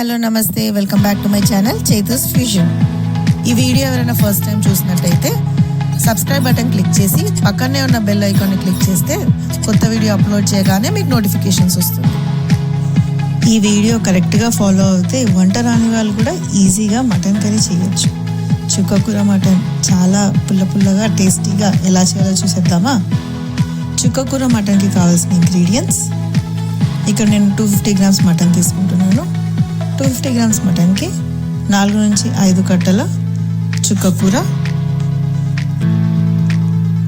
Hello నమస్తే, welcome back to my channel Chaitu's fusion. ఈ video ఎవరైనా ఫస్ట్ టైం చూసినట్టయితే సబ్స్క్రైబ్ బటన్ క్లిక్ చేసి పక్కనే ఉన్న బెల్ ఐకాన్ని క్లిక్ చేస్తే కొత్త వీడియో అప్లోడ్ చేయగానే మీకు నోటిఫికేషన్స్ వస్తుంది. ఈ వీడియో కరెక్ట్గా ఫాలో అవుతే వంట రాని వాళ్ళు కూడా ఈజీగా మటన్ కర్రీ చేయొచ్చు. చుక్కకూర మటన్ చాలా పుల్లగా టేస్టీగా ఎలా చేయాలో చూసేద్దామా? చుక్కకూర మటన్కి కావాల్సిన ఇంగ్రీడియంట్స్ ఇక్కడ నేను 250 గ్రామ్స్ మటన్ తీసుకుంటున్నాను. 250 గ్రామ్స్ మటన్కి 4 నుంచి 5 కట్టల చుక్కకూర,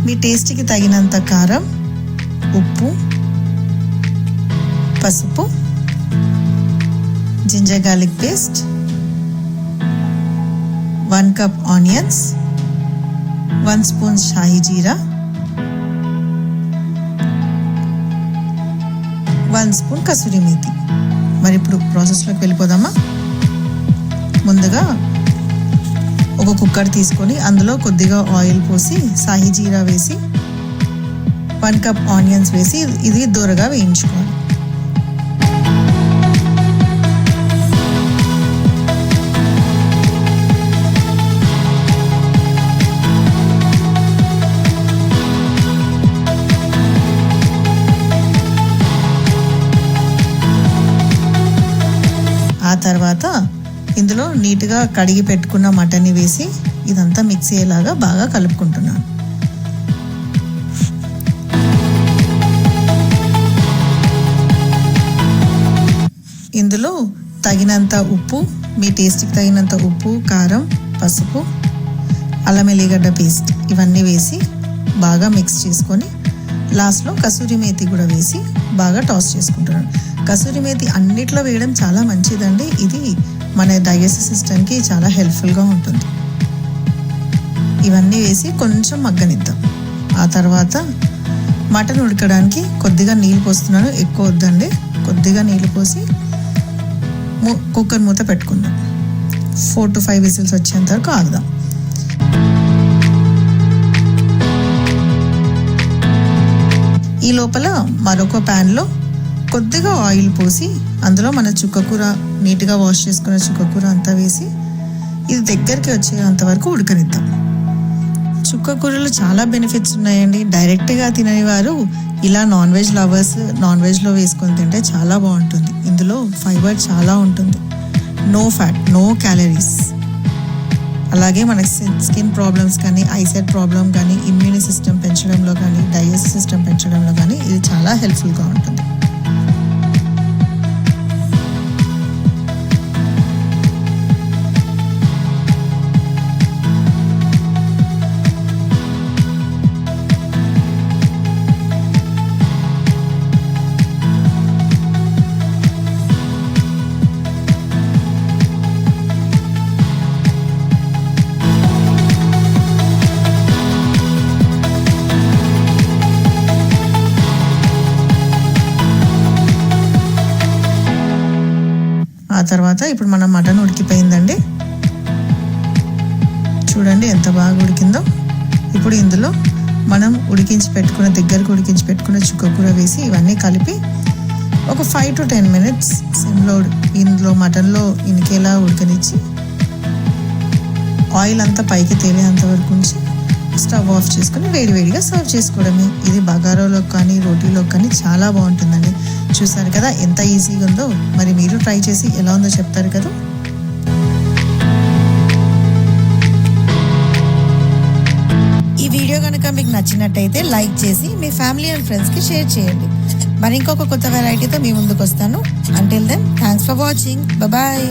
మీ టేస్ట్కి తగినంత కారం, ఉప్పు, పసుపు, ginger garlic paste, 1 cup onions, 1 spoon shahi jeera, 1 spoon kasuri methi. మరి ఇప్పుడు ప్రాసెస్లోకి వెళ్ళిపోదామా? ముందుగా ఒక కుక్కర్ తీసుకొని అందులో కొద్దిగా ఆయిల్ పోసి షాహీ జీరా వేసి 1 కప్ ఆనియన్స్ వేసి ఇది దూరగా వేయించుకోవాలి. ఆ తర్వాత ఇందులో నీట్గా కడిగి పెట్టుకున్న మటన్ని వేసి ఇదంతా మిక్స్ అయ్యేలాగా బాగా కలుపుకుంటున్నాను. ఇందులో తగినంత ఉప్పు, మీ టేస్ట్కి తగినంత ఉప్పు, కారం, పసుపు, అల్లం ఎల్లిగడ్డ పేస్ట్ ఇవన్నీ వేసి బాగా మిక్స్ చేసుకొని లాస్ట్లో కసూరి మేతి కూడా వేసి బాగా టాస్ చేసుకుంటున్నాను. కసూరి మేతి అన్నిట్లో వేయడం చాలా మంచిదండి. ఇది మన డైజెస్టివ్ సిస్టమ్కి చాలా హెల్ప్ఫుల్గా ఉంటుంది. ఇవన్నీ వేసి కొంచెం మగ్గనిద్దాం. ఆ తర్వాత మటన్ ఉడకడానికి కొద్దిగా నీళ్ళు పోస్తున్నాను, ఎక్కువ వద్దండి. కొద్దిగా నీళ్ళు పోసి కుక్కర్ మూత పెట్టుకుందాం. 4 to 5 విజిల్స్ వచ్చేంత వరకు ఆగుదాం. ఈ లోపల మరొక ప్యాన్లో కొద్దిగా ఆయిల్ పోసి అందులో మన చుక్కకూర నీట్గా వాష్ చేసుకున్న చుక్కకూర అంతా వేసి ఇది దగ్గరికి వచ్చేంత వరకు ఉడకనిద్దాం. చుక్కకూరలో చాలా బెనిఫిట్స్ ఉన్నాయండి. డైరెక్ట్గా తినని వారు ఇలా నాన్ వెజ్ లవర్స్ నాన్ వెజ్లో వేసుకొని తింటే చాలా బాగుంటుంది. ఇందులో ఫైబర్ చాలా ఉంటుంది, నో ఫ్యాట్, నో క్యాలరీస్. అలాగే మనకి స్కిన్ ప్రాబ్లమ్స్ కానీ, ఐసైట్ ప్రాబ్లం కానీ, ఇమ్యూని సిస్టమ్ పెంచడంలో కానీ, డైజెస్టివ్ సిస్టమ్ పెంచడంలో కానీ ఇది చాలా హెల్ప్ఫుల్గా ఉంటుంది. ఆ తర్వాత ఇప్పుడు మన మటన్ ఉడికిపోయిందండి. చూడండి ఎంత బాగా ఉడికిందో. ఇప్పుడు ఇందులో మనం దగ్గరకు ఉడికించి పెట్టుకున్న చుక్కకూర వేసి ఇవన్నీ కలిపి ఒక 5 to 10 minutes సిమ్లో ఇందులో మటన్లో ఇనికేలా ఉడకనిచ్చి ఆయిల్ అంతా పైకి తేలేంత వరకు ఉంచి స్టవ్ ఆఫ్ చేసుకొని వేడివేడిగా సర్వ్ చేసుకోవడమే. ఇది బగారాలోకి కానీ రోటీలోకి కానీ చాలా బాగుంటుందండి. చూసారు కదా ఎంత ఈజీగా ఉందో. మరి మీరు ట్రై చేసి ఎలా ఉందో చెప్తారు కదా. ఈ వీడియో కనుక మీకు నచ్చినట్టయితే లైక్ చేసి మీ ఫ్యామిలీ అండ్ ఫ్రెండ్స్కి షేర్ చేయండి. మరి ఇంకొక కొత్త వెరైటీతో మీ ముందుకు వస్తాను. Until then thanks for watching. Bye.